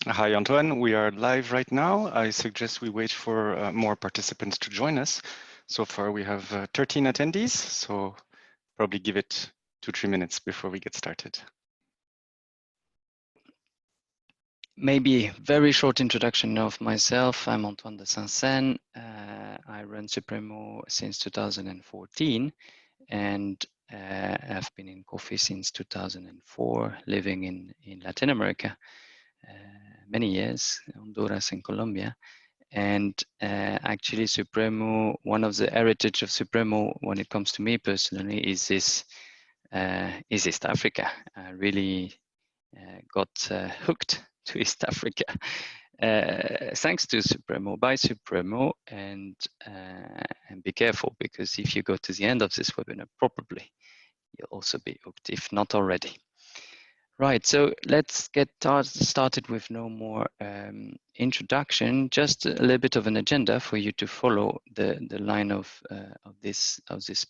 Hi, Antoine. We are live right now. I suggest we wait for more participants to join us. So far, we have 13 attendees, so probably give it 2-3 minutes before we get started. Maybe very short introduction of myself. I'm Antoine de Saint-Seine. I run Supremo since 2014 and I've been in coffee since 2004, living in Latin America many years, Honduras and Colombia. And actually Supremo, one of the heritage of Supremo when it comes to me personally is East Africa. I really got hooked to East Africa thanks to Supremo, by Supremo, and be careful, because if you go to the end of this webinar, probably you'll also be hooked, if not already. Right, so let's get started with no more introduction, just a little bit of an agenda for you to follow the line of this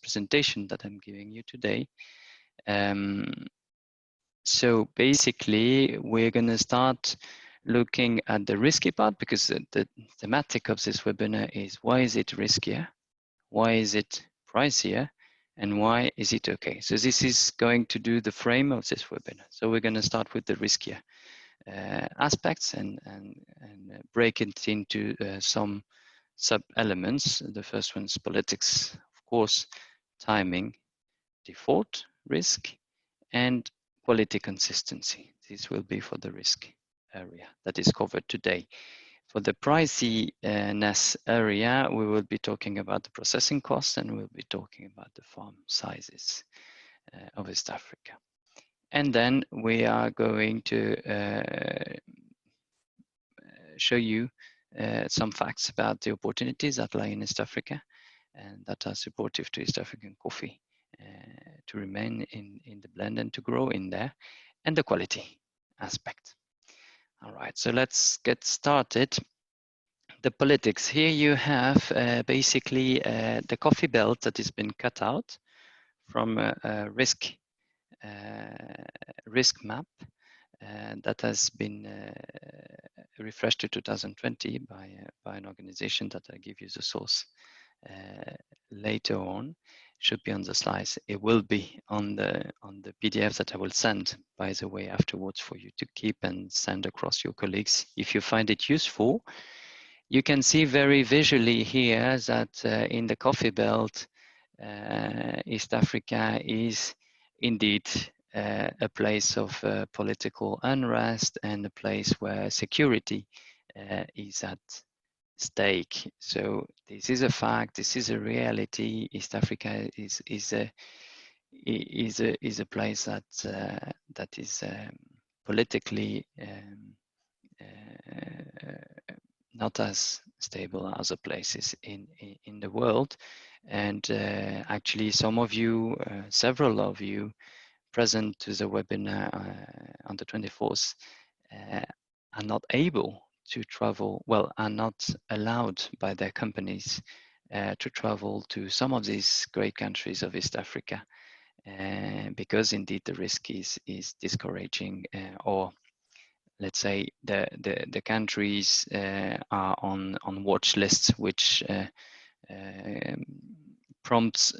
presentation that I'm giving you today. So basically, we're going to start looking at the risky part, because the thematic of this webinar is why is it riskier, why is it pricier, and why is it okay? So this is going to do the frame of this webinar. So we're going to start with the riskier aspects and break it into some sub-elements. The first one is politics, of course, timing, default, risk, and quality consistency. This will be for the risk area that is covered today. For the priciness area, we will be talking about the processing costs, and we'll be talking about the farm sizes of East Africa. And then we are going to show you some facts about the opportunities that lie in East Africa and that are supportive to East African coffee to remain in the blend and to grow in there, and the quality aspect. All right, so let's get started. The politics. Here you have basically the coffee belt that has been cut out from a risk map that has been refreshed to 2020 by an organization that I give you the source later on. Should be on the slides. It will be on the PDF that I will send, by the way, afterwards, for you to keep and send across your colleagues if you find it useful. You can see very visually here that in the coffee belt, East Africa is indeed a place of political unrest and a place where security is at stake. So this is a fact. This is a reality. East Africa is a place that is politically not as stable as other places in the world. And actually, some of you, several of you present to the webinar on the 24th are not able to travel, well, are not allowed by their companies to travel to some of these great countries of East Africa, because indeed the risk is discouraging, or let's say the countries are on watch lists, which prompts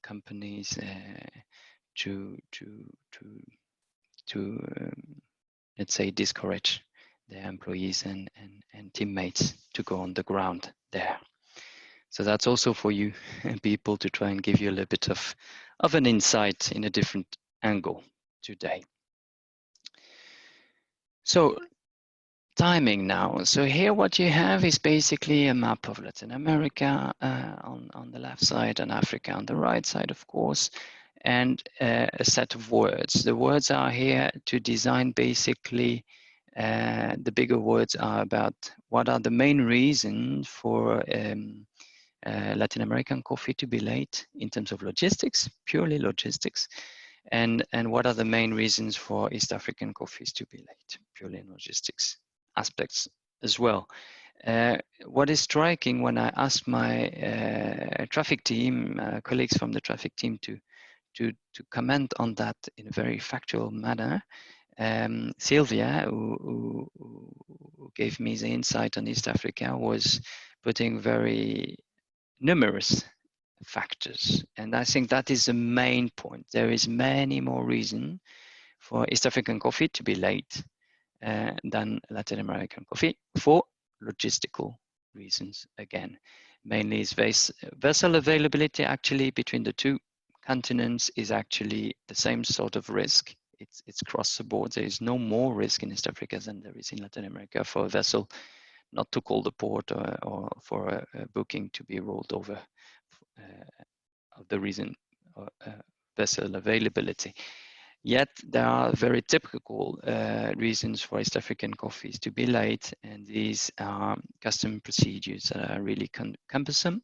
companies to let's say discourage their employees and teammates to go on the ground there. So that's also for you people to try and give you a little bit of an insight in a different angle today. So timing now. So here what you have is basically a map of Latin America on the left side and Africa on the right side, of course, and a set of words. The words are here to design basically, the bigger words are about what are the main reasons for Latin American coffee to be late in terms of logistics, purely logistics, and what are the main reasons for East African coffees to be late, purely in logistics aspects as well. What is striking when I ask my traffic team, colleagues from the traffic team to comment on that in a very factual manner, Sylvia, who gave me the insight on East Africa was putting very numerous factors. And I think that is the main point. There is many more reasons for East African coffee to be late than Latin American coffee for logistical reasons. Again, mainly is vessel availability actually between the two continents is actually the same sort of risk. It's cross the board. There is no more risk in East Africa than there is in Latin America for a vessel not to call the port or for a booking to be rolled over of the reason vessel availability. Yet there are very typical reasons for East African coffees to be late, and these are custom procedures that are really cumbersome,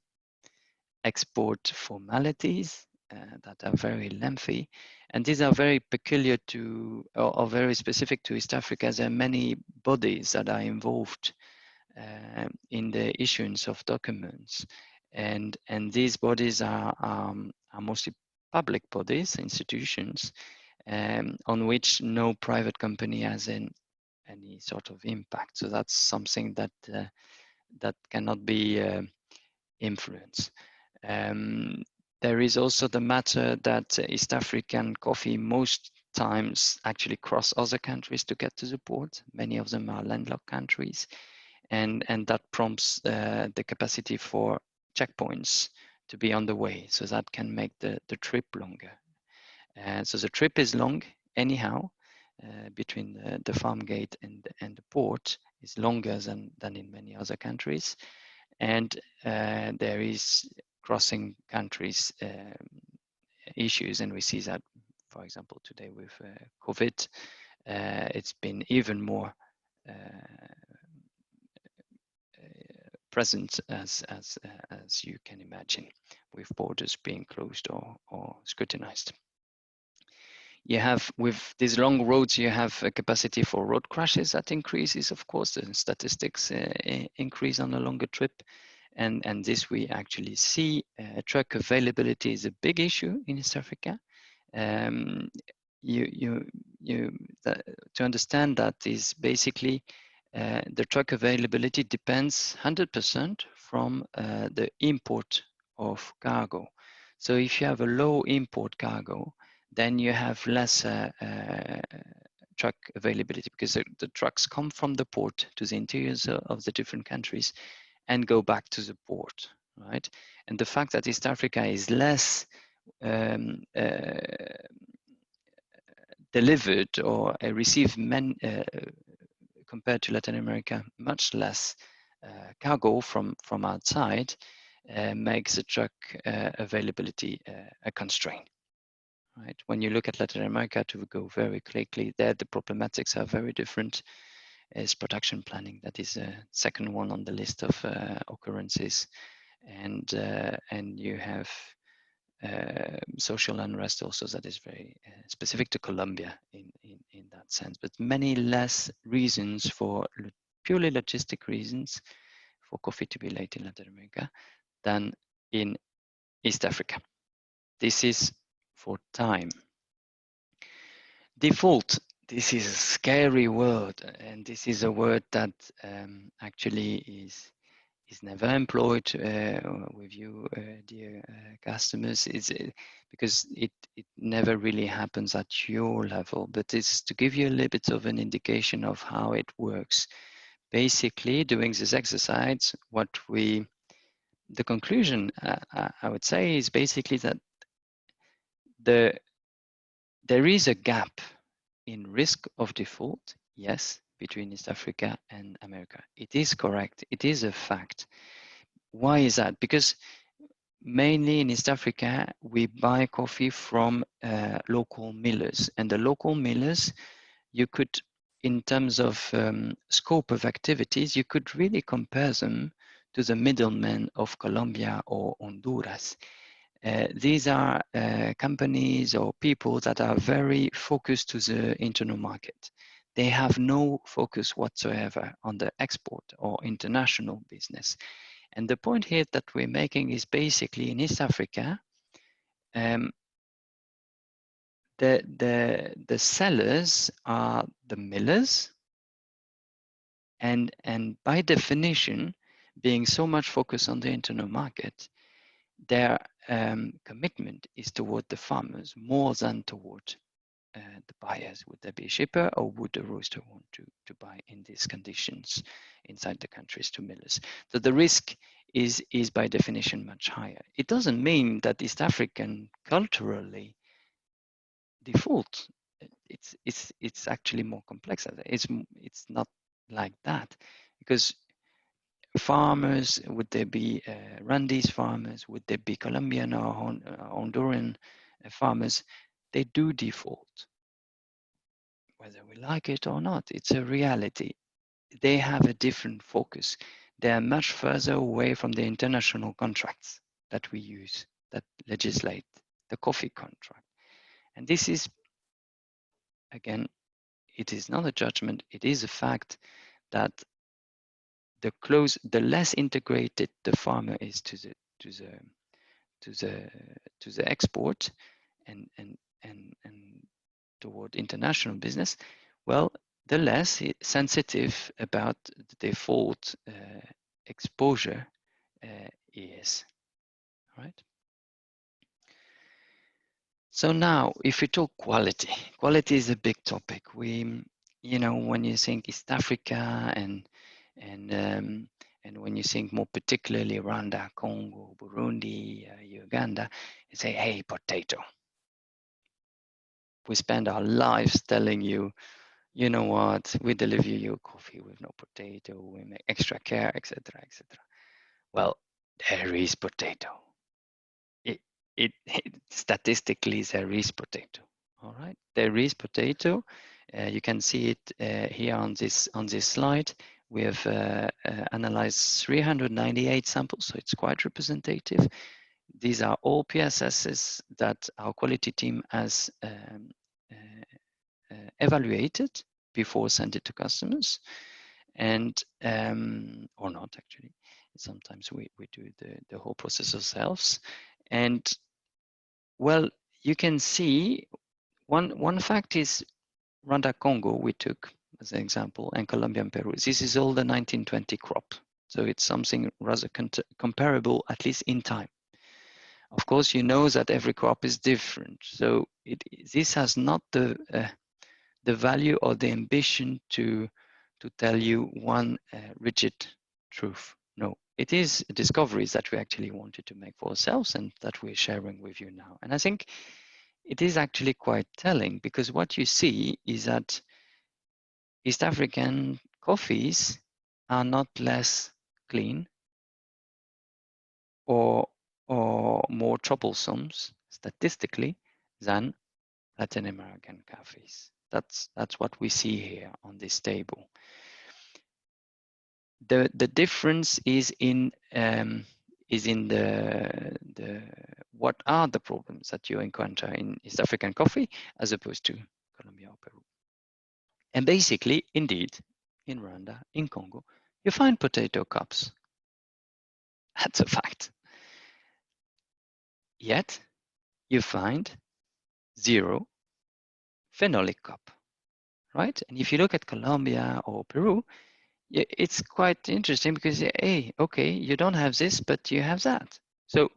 export formalities that are very lengthy, and these are very peculiar to or very specific to East Africa. There are many bodies that are involved in the issuance of documents, and these bodies are mostly public bodies, institutions, on which no private company has any sort of impact. So that's something that that cannot be influenced. There is also the matter that East African coffee most times actually cross other countries to get to the port. Many of them are landlocked countries, and that prompts the capacity for checkpoints to be on the way, so that can make the trip longer. So the trip is long anyhow, between the farm gate and the port is longer than in many other countries. And there is crossing countries issues, and we see that, for example, today with COVID, it's been even more present as you can imagine, with borders being closed or scrutinized. You have, with these long roads, you have a capacity for road crashes that increases, of course. The statistics increase on a longer trip. And this we actually see. Truck availability is a big issue in East Africa. To understand that is basically the truck availability depends 100% from the import of cargo. So if you have a low import cargo, then you have less truck availability, because the trucks come from the port to the interiors of the different countries and go back to the port, right? And the fact that East Africa is less delivered or received compared to Latin America, much less cargo from outside, makes the truck availability a constraint. Right. When you look at Latin America, to go very quickly, there the problematics are very different. Is production planning, that is a second one on the list of occurrences, and you have social unrest also, that is very specific to Colombia in that sense. But many less reasons for purely logistic reasons for coffee to be late in Latin America than in East Africa. This is for time. Default. This is a scary word, and this is a word that actually is never employed with you, dear customers. It's because it never really happens at your level, but it's to give you a little bit of an indication of how it works. Basically, doing this exercise, the conclusion I would say is basically that there is a gap in risk of default, yes, between East Africa and America. It is correct. It is a fact. Why is that? Because mainly in East Africa, we buy coffee from local millers, and the local millers, you could, in terms of scope of activities, you could really compare them to the middlemen of Colombia or Honduras. These are companies or people that are very focused to the internal market. They have no focus whatsoever on the export or international business. And the point here that we're making is basically in East Africa, the sellers are the millers, And by definition, being so much focused on the internal market, their commitment is toward the farmers more than toward the buyers. Would there be a shipper, or would the roaster want to buy in these conditions inside the countries to millers? So the risk is by definition much higher. It doesn't mean that East African culturally default. It's actually more complex. It's not like that, because farmers, would there be Rwandese farmers, would there be Colombian or Honduran farmers, they do default, whether we like it or not. It's a reality. They have a different focus. They are much further away from the international contracts that we use, that legislate the coffee contract. And this is, again, it is not a judgment, it is a fact that the less integrated the farmer is to the export and toward international business, well, the less sensitive about the default exposure is, right? So now, if we talk quality, quality is a big topic. We, when you think East Africa and when you think more particularly Rwanda, Congo, Burundi, Uganda, you say, hey, potato. We spend our lives telling you, you know what, we deliver you coffee with no potato, we make extra care, etc., etc. Well, there is potato. Statistically, there is potato. All right, there is potato. You can see it here on this slide. We have analyzed 398 samples, so it's quite representative. These are all PSSs that our quality team has evaluated before sending it to customers, and or not actually. Sometimes we do the whole process ourselves, and well, you can see one fact is Rwanda, Congo, we took as an example, and Colombia and Peru. This is all the 1920 crop. So it's something rather comparable, at least in time. Of course, you know that every crop is different. So this has not the value or the ambition to tell you one rigid truth. No, it is discoveries that we actually wanted to make for ourselves and that we're sharing with you now. And I think it is actually quite telling, because what you see is that East African coffees are not less clean or more troublesome statistically than Latin American coffees. That's what we see here on this table. The difference is in the what are the problems that you encounter in East African coffee as opposed to Colombia or Peru. And basically, indeed, in Rwanda, in Congo, you find potato cups. That's a fact. Yet, you find 0 phenolic cup, right? And if you look at Colombia or Peru, it's quite interesting because, hey, okay, you don't have this, but you have that. So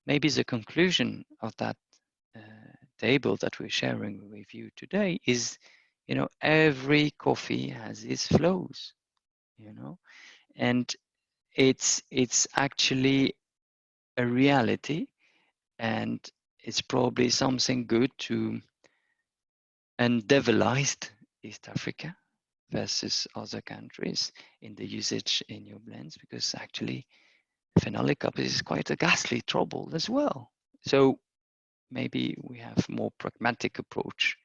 maybe the conclusion of that table that we're sharing with you today is, every coffee has its flows, and it's actually a reality, and it's probably something good to endeavorize East Africa versus other countries in the usage in your blends, because actually phenolic cup is quite a ghastly trouble as well. So maybe we have more pragmatic approach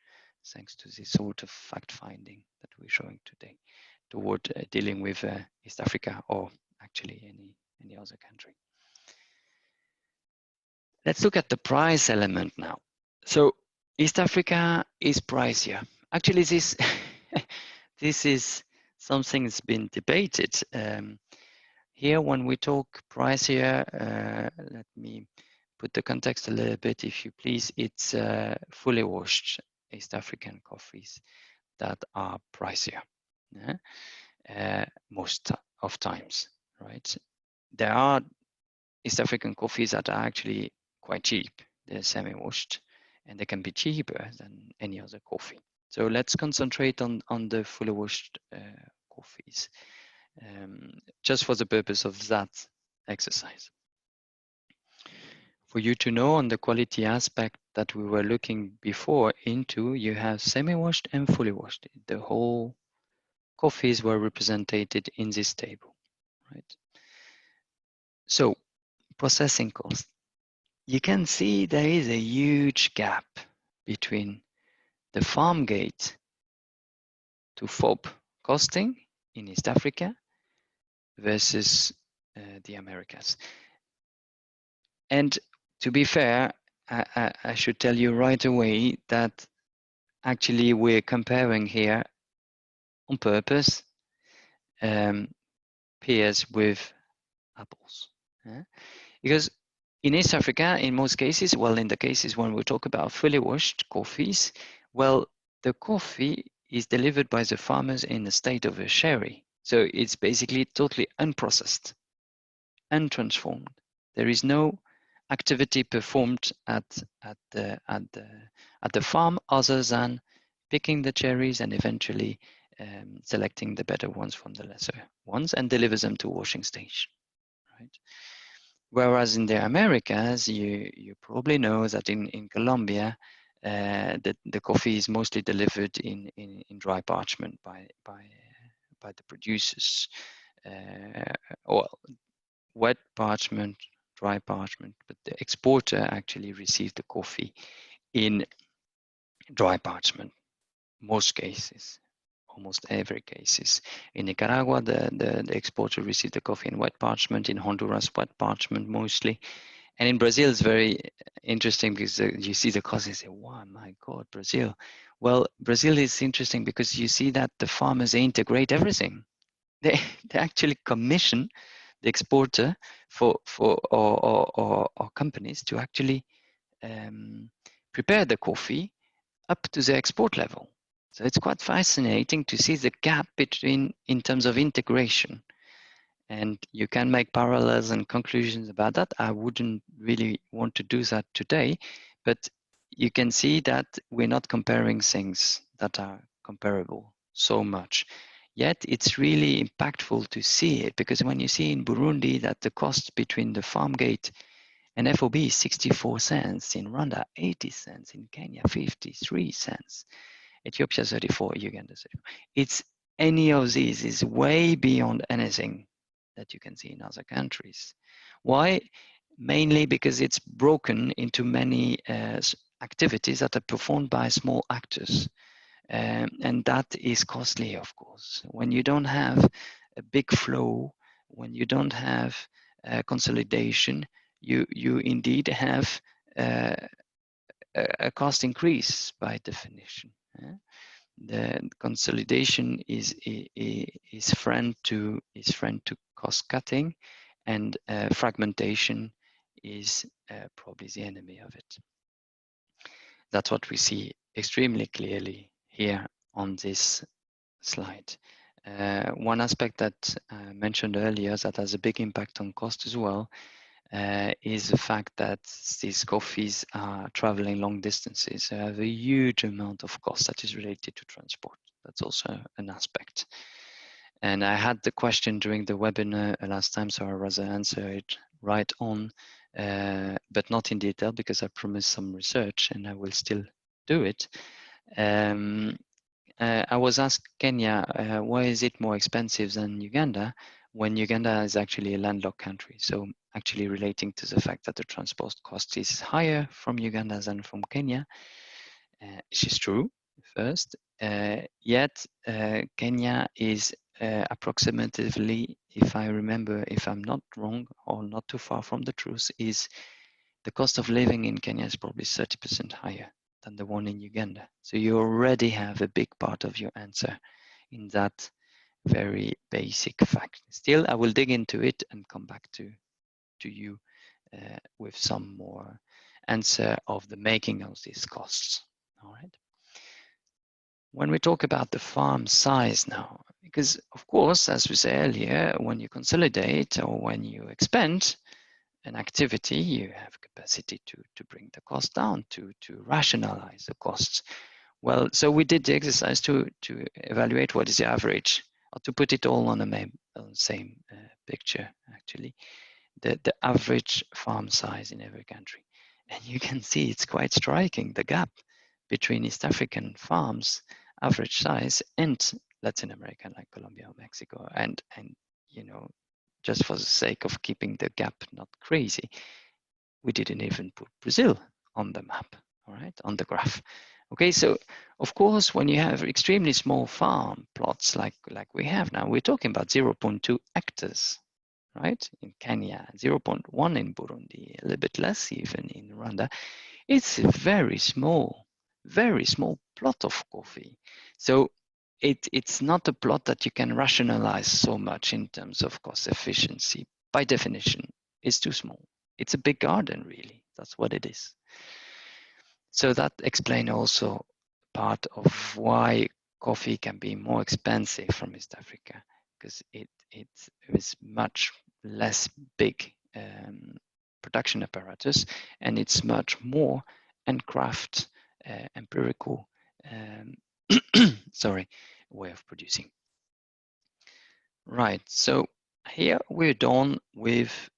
thanks to this sort of fact finding that we're showing today toward dealing with East Africa, or actually any other country. Let's look at the price element now. So East Africa is pricier. Actually, this this is something that's been debated. Here, when we talk pricier, let me put the context a little bit, if you please. It's fully washed East African coffees that are pricier. Yeah? most of times, right? There are East African coffees that are actually quite cheap. They're semi-washed, and they can be cheaper than any other coffee. So let's concentrate on the fully washed coffees, just for the purpose of that exercise. For you to know on the quality aspect that we were looking before into, you have semi-washed and fully washed. The whole coffees were represented in this table, right? So processing cost. You can see there is a huge gap between the farm gate to FOB costing in East Africa versus the Americas. And to be fair, I should tell you right away that actually we're comparing here on purpose pears with apples. Because in East Africa, in most cases, well, in the cases when we talk about fully washed coffees, well, the coffee is delivered by the farmers in the state of a sherry. So it's basically totally unprocessed, untransformed. There is no activity performed at the farm other than picking the cherries and eventually selecting the better ones from the lesser ones and deliver them to washing station, right? Whereas in the Americas, you probably know that in Colombia, the coffee is mostly delivered in dry parchment by the producers, or wet parchment, dry parchment, but the exporter actually received the coffee in dry parchment, most cases, almost every cases. In Nicaragua, the exporter received the coffee in wet parchment, in Honduras, wet parchment mostly. And in Brazil, it's very interesting because you see the cost and say, wow, my God, Brazil. Well, Brazil is interesting because you see that the farmers, they integrate everything. They actually commission the exporter for or companies to actually prepare the coffee up to the export level. So it's quite fascinating to see the gap between in terms of integration. And you can make parallels and conclusions about that. I wouldn't really want to do that today, but you can see that we're not comparing things that are comparable so much. Yet it's really impactful to see it, because when you see in Burundi that the cost between the farm gate and FOB is 64 cents, in Rwanda 80 cents, in Kenya 53 cents, Ethiopia 34, Uganda 34. It's any of these is way beyond anything that you can see in other countries. Why? Mainly because it's broken into many activities that are performed by small actors. And that is costly, of course. When you don't have a big flow, when you don't have consolidation, you indeed have a cost increase by definition. The consolidation is friend to cost cutting, and fragmentation is probably the enemy of it. That's what we see extremely clearly here on this slide. One aspect that I mentioned earlier that has a big impact on cost as well is the fact that these coffees are traveling long distances. They have a huge amount of cost that is related to transport. That's also an aspect. And I had the question during the webinar last time, so I'll rather answer it right on, but not in detail because I promised some research and I will still do it. I was asked Kenya, why is it more expensive than Uganda, when Uganda is actually a landlocked country? So actually relating to the fact that the transport cost is higher from Uganda than from Kenya, which is true, first. Yet Kenya is approximately, if I remember, if I'm not wrong or not too far from the truth, is the cost of living in Kenya is probably 30% higher than the one in Uganda. So you already have a big part of your answer in that very basic fact. Still, I will dig into it and come back to you with some more answer of the making of these costs. All right. When we talk about the farm size now, Because of course, as we said earlier, when you consolidate or when you expand an activity, you have capacity to bring the cost down, to rationalize the costs. Well, so we did the exercise to evaluate what is the average, or to put it all on the same picture, actually, the average farm size in every country. And you can see it's quite striking, the gap between East African farms, average size, and Latin America, like Colombia or Mexico. And you know, just for the sake of keeping the gap not crazy, we didn't even put Brazil on the map, all right, on the graph. Okay, so of course, when you have extremely small farm plots like we have now, we're talking about 0.2 hectares, right? In Kenya, 0.1 in Burundi, a little bit less even in Rwanda. It's a very small plot of coffee. So it's not a plot that you can rationalize so much in terms of cost efficiency. By definition, it's too small. It's a big garden, really. That's what it is. So that explains also part of why coffee can be more expensive from East Africa, because it is much less big production apparatus, and it's much more handcraft, empirical, sorry, way of producing. Right. So here we're done with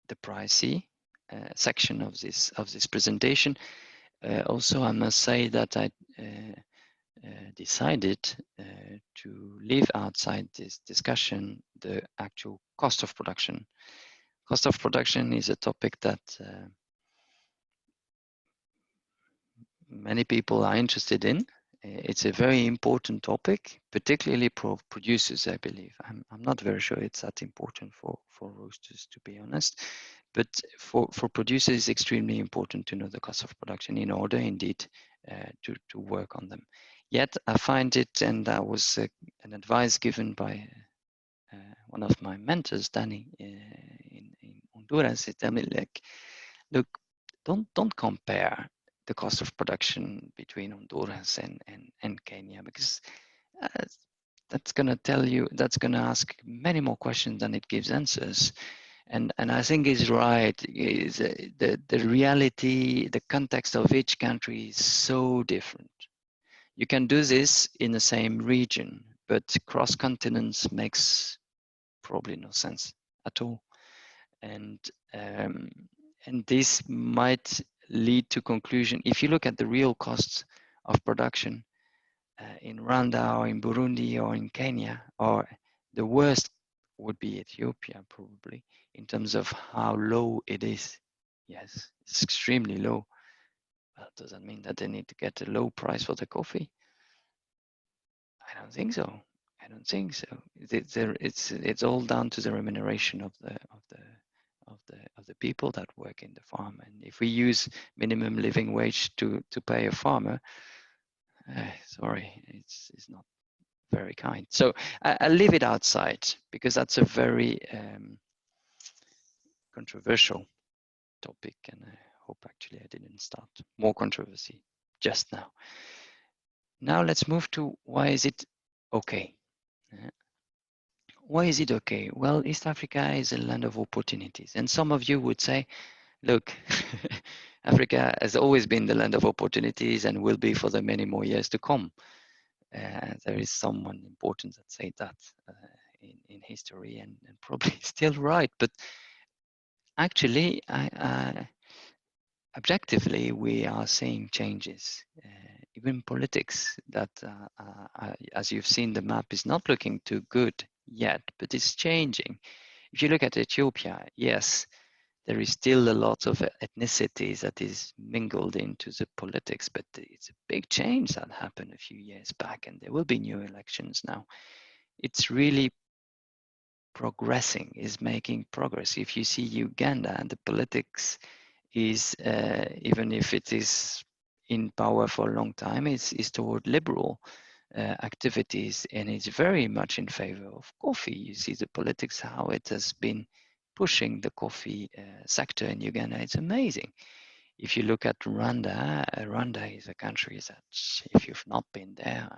the pricey section of this presentation. Also, I must say that I decided to leave outside this discussion the actual cost of production. Cost of production is a topic that many people are interested in. It's a very important topic, particularly for producers, I believe. I'm not very sure it's that important for roasters, to be honest. But for producers, it's extremely important to know the cost of production in order, indeed, to work on them. Yet, I find it, and that was an advice given by one of my mentors, Danny, in Honduras. He told me, like, look, don't compare the cost of production between Honduras and Kenya, because that's going to tell you, that's going to ask many more questions than it gives answers. And I think he's right. Is the reality, the context of each country is so different. You can do this in the same region, but cross continents makes probably no sense at all. And this might lead to conclusion. If you look at the real costs of production in Rwanda or in Burundi or in Kenya, or the worst would be Ethiopia probably, in terms of how low it is. Yes, it's extremely low. Well, does that mean that they need to get a low price for the coffee? I don't think so. I don't think so. It's all down to the remuneration of the people that work in the farm. And if we use minimum living wage to pay a farmer, sorry, it's not very kind. So I'll leave it outside because that's a very controversial topic, and I hope actually I didn't start more controversy just now. Now let's move to why is it okay? Why is it okay? Well, East Africa is a land of opportunities, and some of you would say, look, Africa has always been the land of opportunities and will be for the many more years to come. There is someone important that said that in history, and probably still right. But actually, objectively, we are seeing changes. Even politics that, as you've seen, the map is not looking too good yet, but it's changing. If you look at Ethiopia, yes, there is still a lot of ethnicities that is mingled into the politics, but it's a big change that happened a few years back, and there will be new elections now. It's really progressing, is making progress. If you see Uganda, and the politics is, even if it is in power for a long time, is toward liberal activities, and it's very much in favor of coffee. You see the politics, how it has been pushing the coffee sector in Uganda. It's amazing. If you look at Rwanda, Rwanda is a country that, if you've not been there,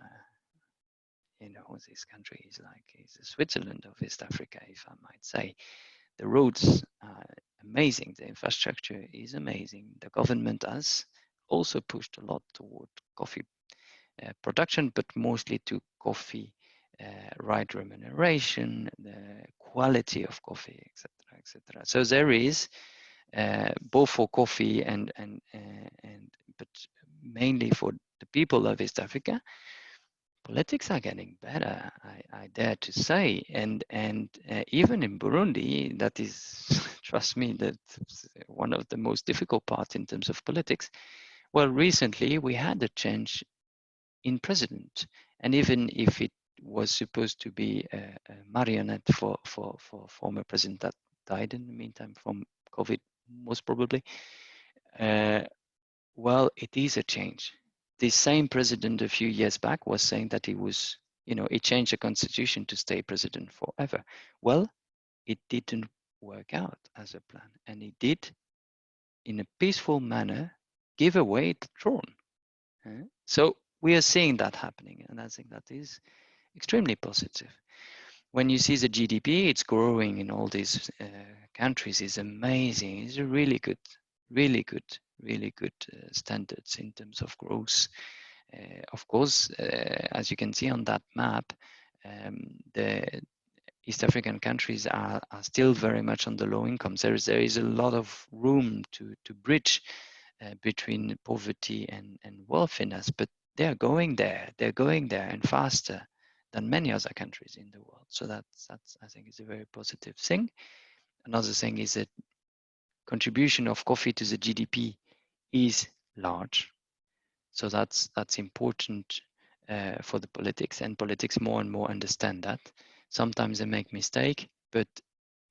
this country is the Switzerland of East Africa, if I might say. The roads are amazing. The infrastructure is amazing. The government has also pushed a lot toward coffee production, but mostly to coffee right remuneration, the quality of coffee, etc., etc. So there is both for coffee and but mainly for the people of East Africa, politics are getting better. I dare to say, and even in Burundi, that is, trust me, that's one of the most difficult parts in terms of politics. Well, recently we had a change in president, and even if it was supposed to be a marionette for former president that died in the meantime from COVID, most probably, well, it is a change. The same president a few years back was saying that he was, he changed the constitution to stay president forever. Well, it didn't work out as a plan, and he did, in a peaceful manner, give away the throne. So we are seeing that happening, and I think that is extremely positive. When you see the GDP, it's growing in all these countries. It's amazing. It's a really good standards in terms of growth. Of course, as you can see on that map, the East African countries are still very much on the low income. There is a lot of room to bridge between poverty and wealthiness, but they're going there and faster than many other countries in the world. So that's I think is a very positive thing. Another thing is that contribution of coffee to the GDP is large. So that's important for the politics, and politics more and more understand that. Sometimes they make mistake, but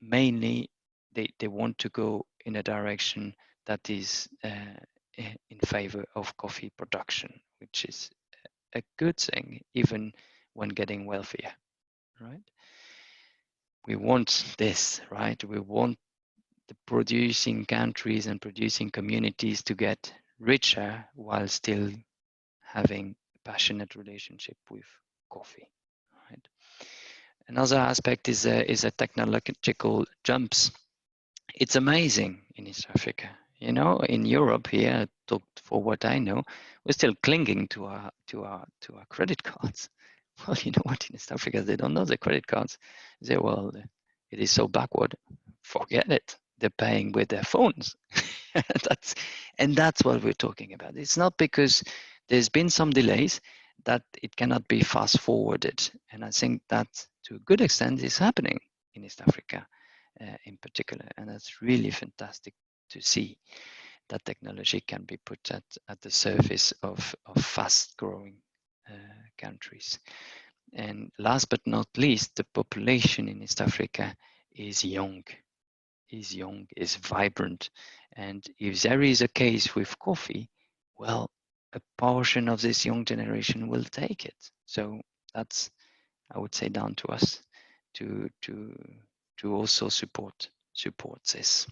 mainly they want to go in a direction that is in favor of coffee production, which is a good thing, even when getting wealthier, right? We want this, right? We want the producing countries and producing communities to get richer while still having a passionate relationship with coffee, right? Another aspect is a technological jumps. It's amazing in East Africa. In Europe here, for what I know, we're still clinging to our credit cards. Well, you know what? In East Africa, they don't know the credit cards. They say, well, it is so backward. Forget it. They're paying with their phones. That's what we're talking about. It's not because there's been some delays that it cannot be fast forwarded. And I think that to a good extent is happening in East Africa in particular. And that's really fantastic to see that technology can be put at the service of fast growing countries. And last but not least, the population in East Africa is young, is vibrant. And if there is a case with coffee, well, a portion of this young generation will take it. So that's, I would say, down to us to also support this.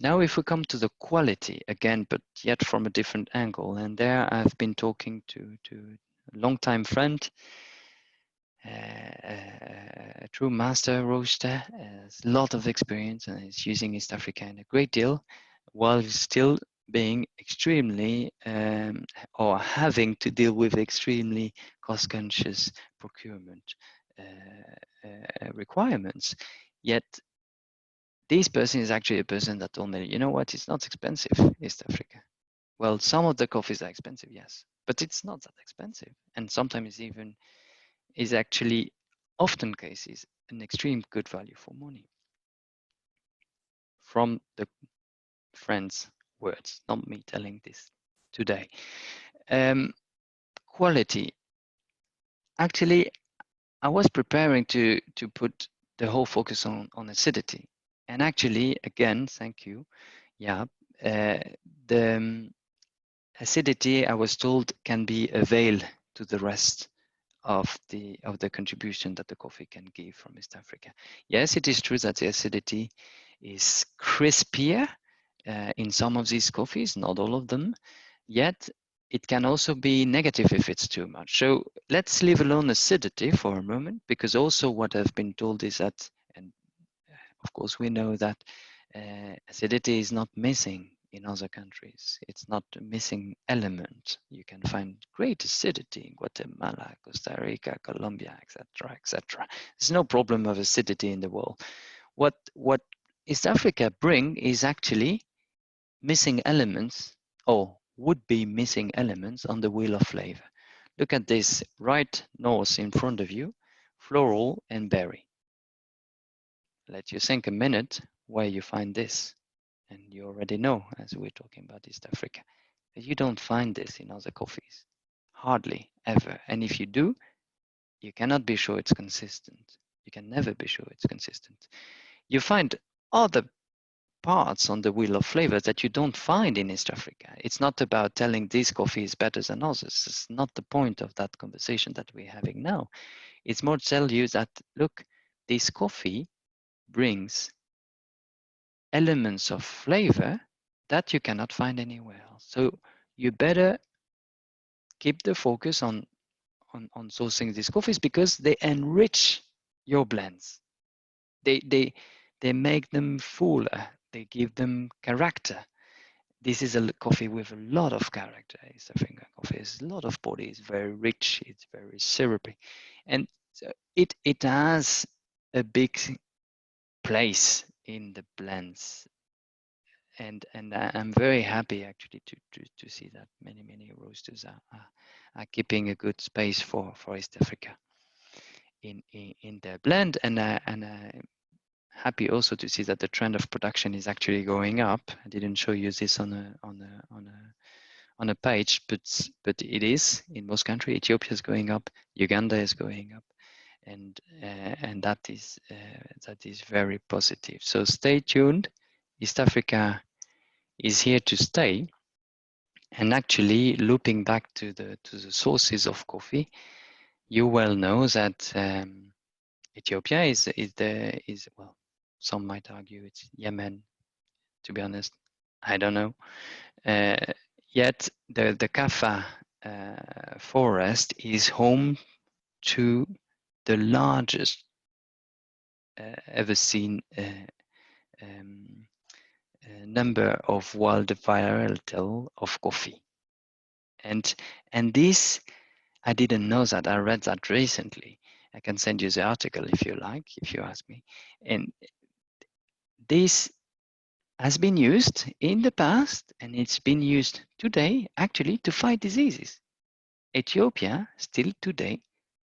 Now, if we come to the quality again, but yet from a different angle, and there I've been talking to a longtime friend, a true master roaster, has a lot of experience and is using East Africa in a great deal, while still being extremely or having to deal with extremely cost-conscious procurement requirements. Yet this person is actually a person that told me, you know what, it's not expensive, East Africa. Well, some of the coffees are expensive, yes, but it's not that expensive. And sometimes even is actually, often cases, an extreme good value for money. From the friend's words, not me telling this today. Quality. Actually, I was preparing to put the whole focus on acidity. And actually, again, thank you. Yeah, the acidity, I was told, can be a veil to the rest of the contribution that the coffee can give from East Africa. Yes, it is true that the acidity is crispier in some of these coffees, not all of them. Yet it can also be negative if it's too much. So let's leave alone acidity for a moment, because also what I've been told is that, and of course we know that acidity is not missing in other countries. It's not a missing element. You can find great acidity in Guatemala, Costa Rica, Colombia, etc., etc. There's no problem of acidity in the world. What East Africa bring is actually missing elements, or would be missing elements on the wheel of flavor. Look at this right north in front of you, floral and berry. Let you think a minute where you find this. And you already know, as we're talking about East Africa, that you don't find this in other coffees. Hardly ever. And if you do, you cannot be sure it's consistent. You can never be sure it's consistent. You find other parts on the wheel of flavors that you don't find in East Africa. It's not about telling this coffee is better than others. It's not the point of that conversation that we're having now. It's more to tell you that, look, this coffee brings elements of flavor that you cannot find anywhere else. So you better keep the focus on sourcing these coffees, because they enrich your blends. They make them fuller. They give them character. This is a coffee with a lot of character. East African coffee has a lot of body. It's very rich. It's very syrupy, and so it has a big place in the blends. And I'm very happy actually to see that many roasters are keeping a good space for East Africa in their blend, and I'm happy also to see that the trend of production is actually going up. I didn't show you this on a page, but it is in most countries. Ethiopia is going up, Uganda is going up, and that is very positive. So stay tuned. East Africa is here to stay. And actually, looping back to the sources of coffee, you well know that Ethiopia is well, some might argue it's Yemen. To be honest, I don't know. Yet the Kaffa forest is home to the largest ever seen number of wild varietal of coffee, and this I didn't know that. I read that recently. I can send you the article if you like, if you ask me. And this has been used in the past, and it's been used today actually to fight diseases. Ethiopia still today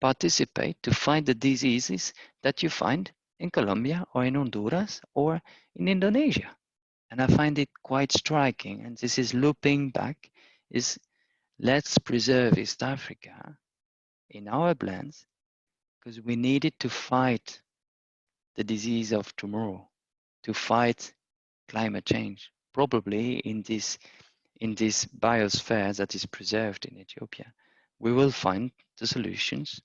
participate to fight the diseases that you find in Colombia or in Honduras or in Indonesia. And I find it quite striking. And this is looping back, is let's preserve East Africa in our blends, because we needed to fight the disease of tomorrow, to fight climate change. Probably in this biosphere that is preserved in Ethiopia, we will find the solutions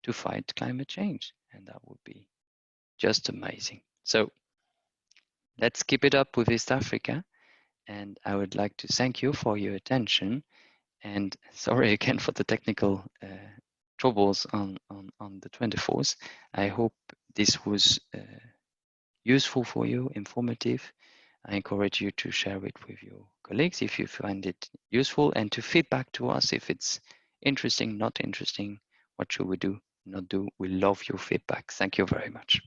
to fight climate change, and that would be just amazing. So let's keep it up with East Africa, and I would like to thank you for your attention, and sorry again for the technical troubles on the 24th. I hope this was useful for you, informative. I encourage you to share it with your colleagues if you find it useful, and to feedback to us if it's interesting, not interesting, what should we do, not do. We love your feedback. Thank you very much.